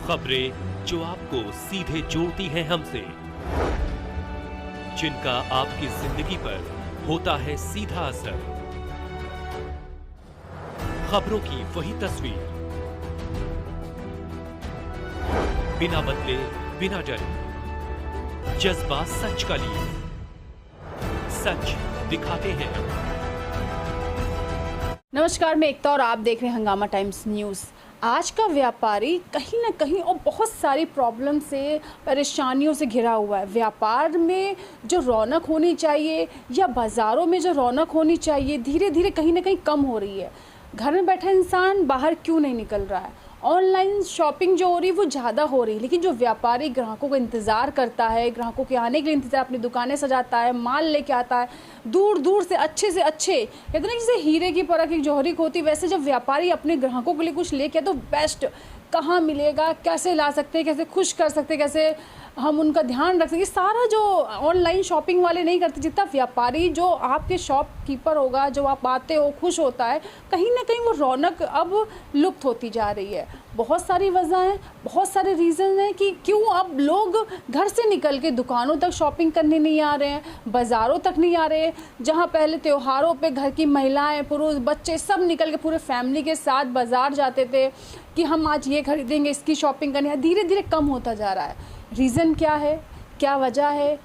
खबरें जो आपको सीधे जोड़ती हैं हमसे, जिनका आपकी जिंदगी पर होता है सीधा असर। खबरों की वही तस्वीर, बिना बदले बिना डरे, जज्बा सच का लिए, सच दिखाते हैं। नमस्कार, मैं एकता और आप देख रहे हैं हंगामा टाइम्स न्यूज़। आज का व्यापारी कहीं ना कहीं और बहुत सारी प्रॉब्लम से, परेशानियों से घिरा हुआ है। व्यापार में जो रौनक होनी चाहिए या बाज़ारों में जो रौनक होनी चाहिए, धीरे धीरे कहीं ना कहीं कम हो रही है। घर में बैठा इंसान बाहर क्यों नहीं निकल रहा है, ऑनलाइन शॉपिंग जो हो रही है वो ज़्यादा हो रही है, लेकिन जो व्यापारी ग्राहकों का इंतज़ार करता है, ग्राहकों के आने के लिए इंतज़ार, अपनी दुकानें सजाता है, माल लेके आता है दूर दूर से अच्छे कहते हैं ना, जैसे हीरे की परख एक जौहरी होती, वैसे जब व्यापारी अपने ग्राहकों के लिए कुछ लेके तो बेस्ट कहाँ मिलेगा, कैसे ला सकते हैं, कैसे खुश कर सकते हैं, कैसे हम उनका ध्यान रख सकें, सारा जो ऑनलाइन शॉपिंग वाले नहीं करते, जितना व्यापारी जो आपके शॉपकीपर होगा, जो आप आते हो खुश होता है, कहीं ना कहीं वो रौनक अब लुप्त होती जा रही है। बहुत सारी वजह हैं, बहुत सारे रीज़न हैं कि क्यों अब लोग घर से निकल के दुकानों तक शॉपिंग करने नहीं आ रहे हैं, बाज़ारों तक नहीं आ रहे। जहाँ पहले त्योहारों पे घर की महिलाएं, पुरुष, बच्चे सब निकल के पूरे फैमिली के साथ बाज़ार जाते थे कि हम आज ये खरीदेंगे, इसकी शॉपिंग करनी है, धीरे धीरे कम होता जा रहा है। रीज़न क्या है, क्या वजह है,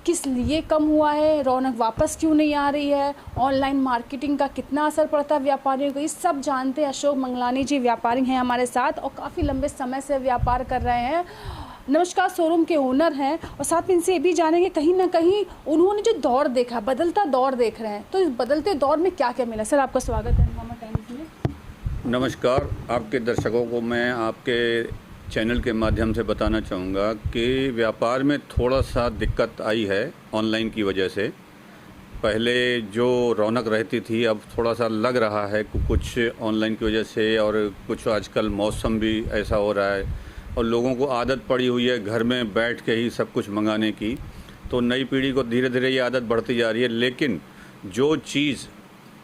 किस लिए कम हुआ है, रौनक वापस क्यों नहीं आ रही है, ऑनलाइन मार्केटिंग का कितना असर पड़ता है व्यापारियों को, ये सब जानते हैं। अशोक मंगलानी जी व्यापारी हैं हमारे साथ और काफ़ी लंबे समय से व्यापार कर रहे हैं। नमस्कार, शोरूम के ओनर हैं और साथ में इनसे ये भी जानेंगे कहीं ना कहीं उन्होंने जो दौर देखा, बदलता दौर देख रहे हैं, तो इस बदलते दौर में क्या क्या मिला। सर, आपका स्वागत है हंगामा टाइम्स में। नमस्कार, आपके दर्शकों को मैं आपके चैनल के माध्यम से बताना चाहूँगा कि व्यापार में थोड़ा सा दिक्कत आई है ऑनलाइन की वजह से। पहले जो रौनक रहती थी अब थोड़ा सा लग रहा है कुछ ऑनलाइन की वजह से, और कुछ आजकल मौसम भी ऐसा हो रहा है और लोगों को आदत पड़ी हुई है घर में बैठ के ही सब कुछ मंगाने की, तो नई पीढ़ी को धीरे धीरे ये आदत बढ़ती जा रही है। लेकिन जो चीज़,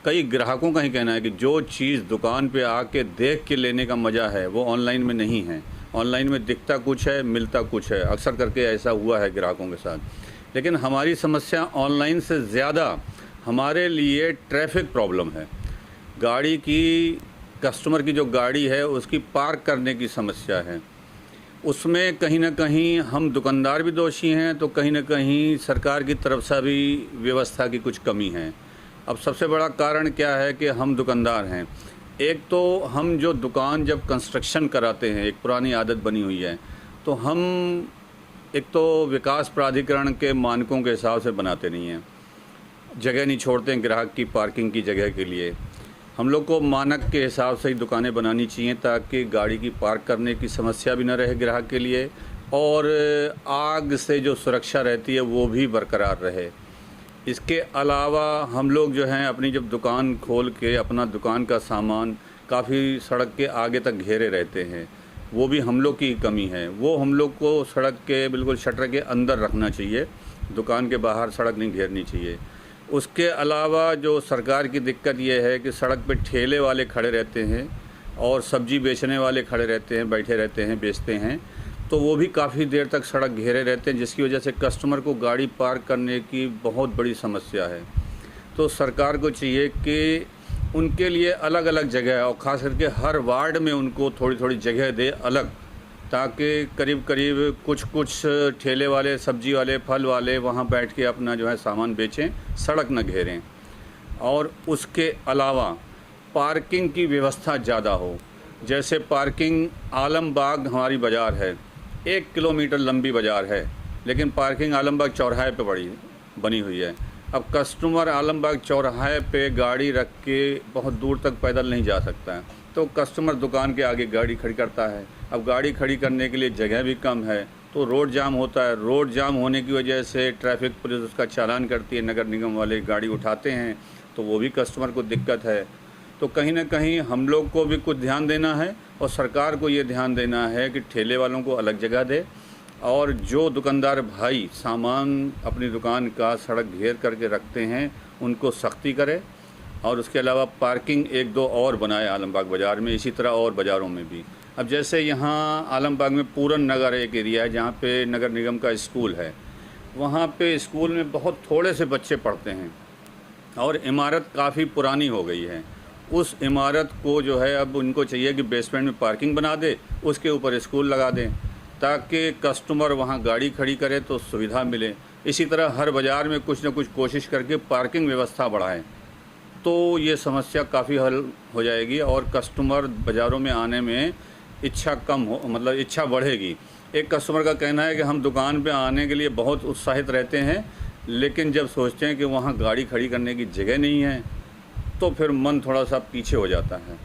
कई ग्राहकों का ही कहना है कि जो चीज़ दुकान पे आके देख के लेने का मज़ा है वो ऑनलाइन में नहीं है। ऑनलाइन में दिखता कुछ है, मिलता कुछ है, अक्सर करके ऐसा हुआ है ग्राहकों के साथ। लेकिन हमारी समस्या ऑनलाइन से ज़्यादा हमारे लिए ट्रैफिक प्रॉब्लम है। गाड़ी की, कस्टमर की जो गाड़ी है उसकी पार्क करने की समस्या है। उसमें कहीं ना कहीं हम दुकानदार भी दोषी हैं, तो कहीं ना कहीं सरकार की तरफ से भी व्यवस्था की कुछ कमी है। अब सबसे बड़ा कारण क्या है कि हम दुकानदार हैं। एक तो हम जो दुकान जब कंस्ट्रक्शन कराते हैं, एक पुरानी आदत बनी हुई है, तो हम एक तो विकास प्राधिकरण के मानकों के हिसाब से बनाते नहीं हैं, जगह नहीं छोड़ते हैं ग्राहक की पार्किंग की जगह के लिए। हम लोग को मानक के हिसाब से ही दुकानें बनानी चाहिए ताकि गाड़ी की पार्क करने की समस्या भी न रहे ग्राहक के लिए, और आग से जो सुरक्षा रहती है वो भी बरकरार रहे। इसके अलावा हम लोग जो हैं अपनी जब दुकान खोल के अपना दुकान का सामान काफ़ी सड़क के आगे तक घेरे रहते हैं, वो भी हम लोग की कमी है। वो हम लोग को सड़क के बिल्कुल शटर के अंदर रखना चाहिए, दुकान के बाहर सड़क नहीं घेरनी चाहिए। उसके अलावा जो सरकार की दिक्कत ये है कि सड़क पे ठेले वाले खड़े रहते हैं और सब्ज़ी बेचने वाले खड़े रहते हैं, बैठे रहते हैं, बेचते हैं, तो वो भी काफ़ी देर तक सड़क घेरे रहते हैं, जिसकी वजह से कस्टमर को गाड़ी पार्क करने की बहुत बड़ी समस्या है। तो सरकार को चाहिए कि उनके लिए अलग अलग जगह, और ख़ास करके हर वार्ड में उनको थोड़ी थोड़ी जगह दे अलग, ताकि करीब करीब कुछ ठेले वाले, सब्जी वाले, फल वाले वहाँ बैठ के अपना जो है सामान बेचें, सड़क न घेरें। और उसके अलावा पार्किंग की व्यवस्था ज़्यादा हो। जैसे पार्किंग, आलमबाग हमारी बाज़ार है, 1 किलोमीटर लंबी बाज़ार है, लेकिन पार्किंग आलमबाग चौराहे पे बनी हुई है। अब कस्टमर आलमबाग चौराहे पे गाड़ी रख के बहुत दूर तक पैदल नहीं जा सकता है, तो कस्टमर दुकान के आगे गाड़ी खड़ी करता है। अब गाड़ी खड़ी करने के लिए जगह भी कम है, तो रोड जाम होता है। रोड जाम होने की वजह से ट्रैफिक पुलिस उसका चालान करती है, नगर निगम वाले गाड़ी उठाते हैं, तो वो भी कस्टमर को दिक्कत है। तो कहीं ना कहीं हम लोग को भी कुछ ध्यान देना है और सरकार को ये ध्यान देना है कि ठेले वालों को अलग जगह दे, और जो दुकानदार भाई सामान अपनी दुकान का सड़क घेर करके रखते हैं उनको सख्ती करे, और उसके अलावा पार्किंग 1-2 और बनाए आलमबाग बाज़ार में, इसी तरह और बाज़ारों में भी। अब जैसे यहाँ आलमबाग में पूरन नगर एक एरिया है जहाँ पे नगर निगम का स्कूल है, वहाँ पे स्कूल में बहुत थोड़े से बच्चे पढ़ते हैं और इमारत काफ़ी पुरानी हो गई है। उस इमारत को जो है अब उनको चाहिए कि बेसमेंट में पार्किंग बना दे, उसके ऊपर स्कूल लगा दें ताकि कस्टमर वहाँ गाड़ी खड़ी करे तो सुविधा मिले। इसी तरह हर बाज़ार में कुछ न कुछ कोशिश करके पार्किंग व्यवस्था बढ़ाएं तो ये समस्या काफ़ी हल हो जाएगी और कस्टमर बाज़ारों में आने में इच्छा कम हो, मतलब इच्छा बढ़ेगी। एक कस्टमर का कहना है कि हम दुकान पे आने के लिए बहुत उत्साहित रहते हैं, लेकिन जब सोचते हैं कि वहाँ गाड़ी खड़ी करने की जगह नहीं है तो फिर मन थोड़ा सा पीछे हो जाता है।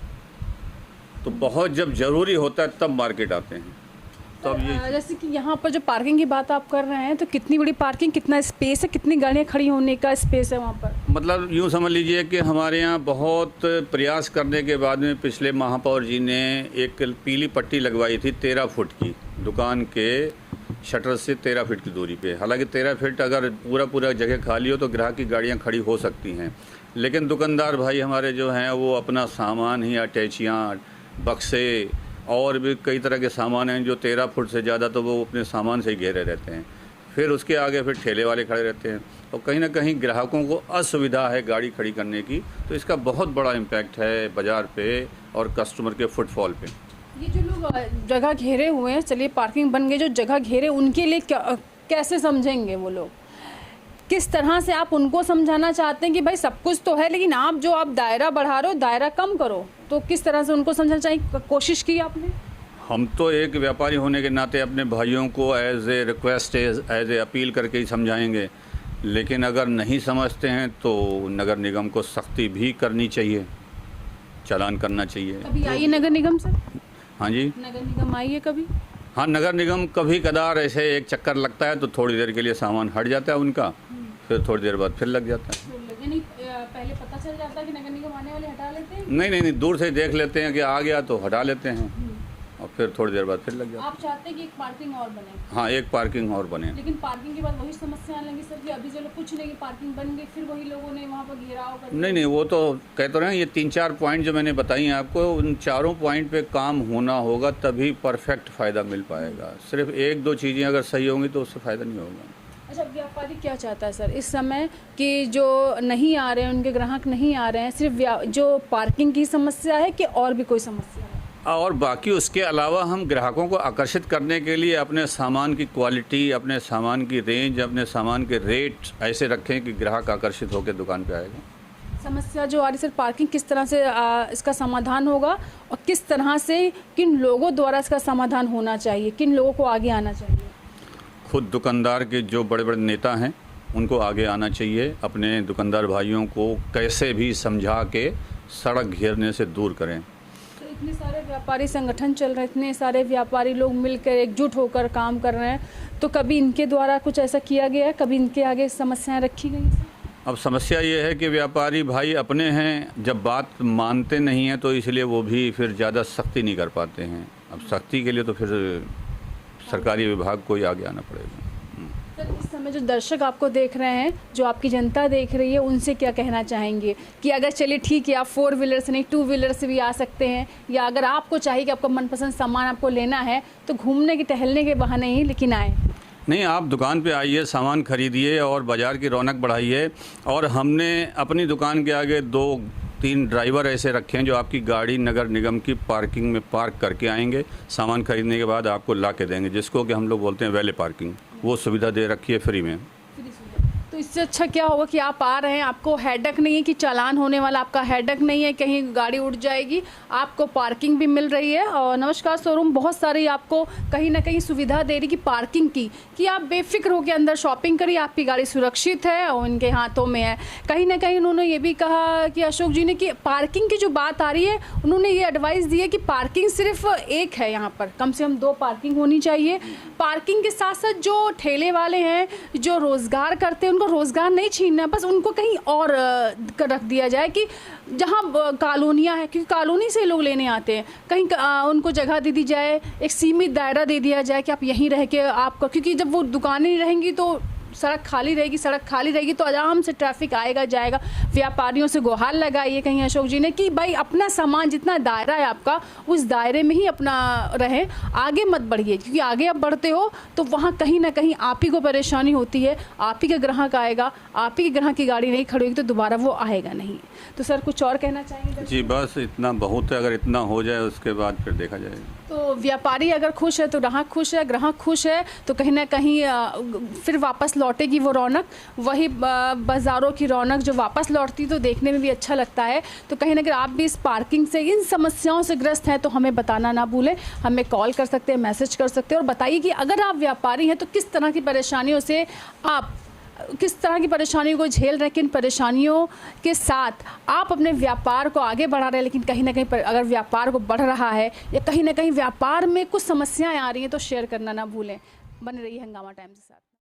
तो बहुत जब ज़रूरी होता है तब मार्केट आते हैं। तो अब ये जैसे कि यहाँ पर जो पार्किंग की बात आप कर रहे हैं, तो कितनी बड़ी पार्किंग, कितना स्पेस है, कितनी गाड़ियाँ खड़ी होने का स्पेस है वहाँ पर? मतलब यूँ समझ लीजिए कि हमारे यहाँ बहुत प्रयास करने के बाद में पिछले महापौर जी ने एक पीली पट्टी लगवाई थी 13 फुट की, दुकान के शटर से 13 फीट की दूरी पे। हालांकि 13 फीट अगर पूरा जगह खाली हो तो ग्राहक की गाड़ियाँ खड़ी हो सकती हैं, लेकिन दुकानदार भाई हमारे जो हैं वो अपना सामान ही, अटैचियाँ, बक्से और भी कई तरह के सामान हैं जो 13 फुट से ज़्यादा तो वो अपने सामान से ही घेरे रहते हैं। फिर उसके आगे फिर ठेले वाले खड़े रहते हैं और कहीं ना कहीं ग्राहकों को असुविधा है गाड़ी खड़ी करने की। तो इसका बहुत बड़ा इम्पैक्ट है बाज़ार पे और कस्टमर के फुटफॉल पे। ये जो लोग जगह घेरे हुए हैं, चलिए पार्किंग बन गई, जो जगह घेरे उनके लिए कैसे समझेंगे वो लोग? किस तरह से आप उनको समझाना चाहते हैं कि भाई सब कुछ तो है, लेकिन आप दायरा बढ़ा रहे हो, दायरा कम करो? तो किस तरह से उनको समझाना चाहिए, कोशिश की आपने? हम तो एक व्यापारी होने के नाते अपने भाइयों को as a request, as a appeal करके ही समझाएंगे, लेकिन अगर नहीं समझते हैं तो नगर निगम को सख्ती भी करनी चाहिए, चालान करना चाहिए। कभी आइए नगर निगम से? हाँ जी, नगर निगम आइए कभी? हाँ, नगर निगम कभी कदार ऐसे एक चक्कर लगता है तो थोड़ी देर के लिए सामान हट जाता है उनका, फिर थोड़ी देर बाद फिर लग जाता है। नहीं, पहले पता चल जाता है कि नगर निगम आने वाले हटा लेते हैं? नहीं, दूर से देख लेते हैं कि आ गया तो हटा लेते हैं और फिर थोड़ी देर बाद फिर लग जाता है। आप चाहते हैं कि एक पार्किंग और बने? हाँ, एक पार्किंग और बने। लेकिन पार्किंग के बाद वही समस्या आने लगी सर कि अभी चलो कुछ नहीं, पार्किंग बन गई, फिर वही लोगों ने वहाँ पर घेराव कर दिया। नहीं, वो तो कहते रहे, ये 3-4 पॉइंट जो मैंने बताई हैं आपको, उन चारों पॉइंट पे काम होना होगा तभी परफेक्ट फ़ायदा मिल पाएगा। सिर्फ 1-2 चीज़ें अगर सही होंगी तो उससे फ़ायदा नहीं होगा। अच्छा, व्यापारी क्या चाहता है सर इस समय कि जो नहीं आ रहे हैं, उनके ग्राहक नहीं आ रहे हैं, सिर्फ जो पार्किंग की समस्या है कि और भी कोई समस्या है? और बाकी उसके अलावा हम ग्राहकों को आकर्षित करने के लिए अपने सामान की क्वालिटी, अपने सामान की रेंज, अपने सामान के रेट ऐसे रखें कि ग्राहक आकर्षित होकर दुकान पे आएगा। समस्या जो आ रही सर पार्किंग, किस तरह से इसका समाधान होगा और किस तरह से किन लोगों द्वारा इसका समाधान होना चाहिए, किन लोगों को आगे आना चाहिए? खुद दुकानदार के जो बड़े बड़े नेता हैं उनको आगे आना चाहिए, अपने दुकानदार भाइयों को कैसे भी समझा के सड़क घेरने से दूर करें। तो इतने सारे व्यापारी संगठन चल रहे हैं, इतने सारे व्यापारी लोग मिलकर एकजुट होकर काम कर रहे हैं, तो कभी इनके द्वारा कुछ ऐसा किया गया है, कभी इनके आगे समस्याएं रखी गई हैं? अब समस्या ये है कि व्यापारी भाई अपने हैं, जब बात मानते नहीं हैं तो इसलिए वो भी फिर ज़्यादा सख्ती नहीं कर पाते हैं। अब सख्ती के लिए तो फिर सरकारी विभाग को ही आगे आना पड़ेगा। सर, इस समय जो दर्शक आपको देख रहे हैं, जो आपकी जनता देख रही है, उनसे क्या कहना चाहेंगे कि अगर चलिए ठीक है आप 4 व्हीलर से नहीं 2 व्हीलर से भी आ सकते हैं, या अगर आपको चाहिए कि आपका मनपसंद सामान आपको लेना है तो घूमने के टहलने के बहाने ही लेकिन आए? नहीं, आप दुकान पे आइए, सामान खरीदिए और बाज़ार की रौनक बढ़ाइए। और हमने अपनी दुकान के आगे 2-3 ड्राइवर ऐसे रखे हैं जो आपकी गाड़ी नगर निगम की पार्किंग में पार्क करके आएंगे, सामान खरीदने के बाद आपको ला के देंगे, जिसको कि हम लोग बोलते हैं वैले पार्किंग। वो सुविधा दे रखी है फ्री में। तो इससे अच्छा क्या होगा कि आप आ रहे हैं, आपको हेडक नहीं है कि चालान होने वाला, आपका हेडक नहीं है कहीं गाड़ी उड़ जाएगी, आपको पार्किंग भी मिल रही है। और नमस्कार शोरूम बहुत सारी आपको कहीं ना कहीं सुविधा दे रही कि पार्किंग की, कि आप बेफिक्र होकर अंदर शॉपिंग करिए, आपकी गाड़ी सुरक्षित है और उनके हाथों में है। कहीं ना कहीं उन्होंने ये भी कहा कि अशोक जी ने कि पार्किंग की जो बात आ रही है, उन्होंने ये एडवाइस दी है कि पार्किंग सिर्फ एक है, यहाँ पर कम से कम 2 पार्किंग होनी चाहिए। पार्किंग के साथ साथ जो ठेले वाले हैं, जो रोज़गार करते हैं, रोज़गार नहीं छीनना, बस उनको कहीं और रख दिया जाए कि जहाँ कॉलोनियाँ हैं, क्योंकि कॉलोनी से लोग लेने आते हैं, कहीं उनको जगह दे दी जाए, एक सीमित दायरा दे दिया जाए कि आप यहीं रह के आपका, क्योंकि जब वो दुकानें नहीं रहेंगी तो सड़क खाली रहेगी तो आराम से ट्रैफिक आएगा जाएगा। व्यापारियों से गुहार लगाइए कहीं अशोक जी ने कि भाई अपना सामान जितना दायरा है आपका उस दायरे में ही अपना रहें, आगे मत बढ़िए, क्योंकि आगे आप बढ़ते हो तो वहाँ कहीं ना कहीं आप ही को परेशानी होती है, आप ही का ग्राहक आएगा, आप ही के ग्राहक की गाड़ी नहीं खड़ी होगी तो दोबारा वो आएगा नहीं। तो सर कुछ और कहना चाहेंगे? जी बस इतना बहुत है, अगर इतना हो जाए उसके बाद फिर देखा जाएगा। तो व्यापारी अगर खुश है तो ग्राहक खुश है, ग्राहक खुश है तो कहीं ना कहीं फिर वापस लौटेगी वो रौनक, वही बाज़ारों की रौनक जो वापस लौटती तो देखने में भी अच्छा लगता है। तो कहीं ना कहीं आप भी इस पार्किंग से, इन समस्याओं से ग्रस्त हैं तो हमें बताना ना भूलें, हमें कॉल कर सकते हैं, मैसेज कर सकते हैं और बताइए कि अगर आप व्यापारी हैं तो किस तरह की परेशानियों से आप किस तरह की परेशानियों को झेल रहे हैं, किन परेशानियों के साथ आप अपने व्यापार को आगे बढ़ा रहे हैं, लेकिन कहीं ना कहीं अगर व्यापार को बढ़ रहा है या कहीं ना कहीं व्यापार में कुछ समस्याएं आ रही हैं तो शेयर करना ना भूलें। बने रहिए हंगामा टाइम्स के साथ।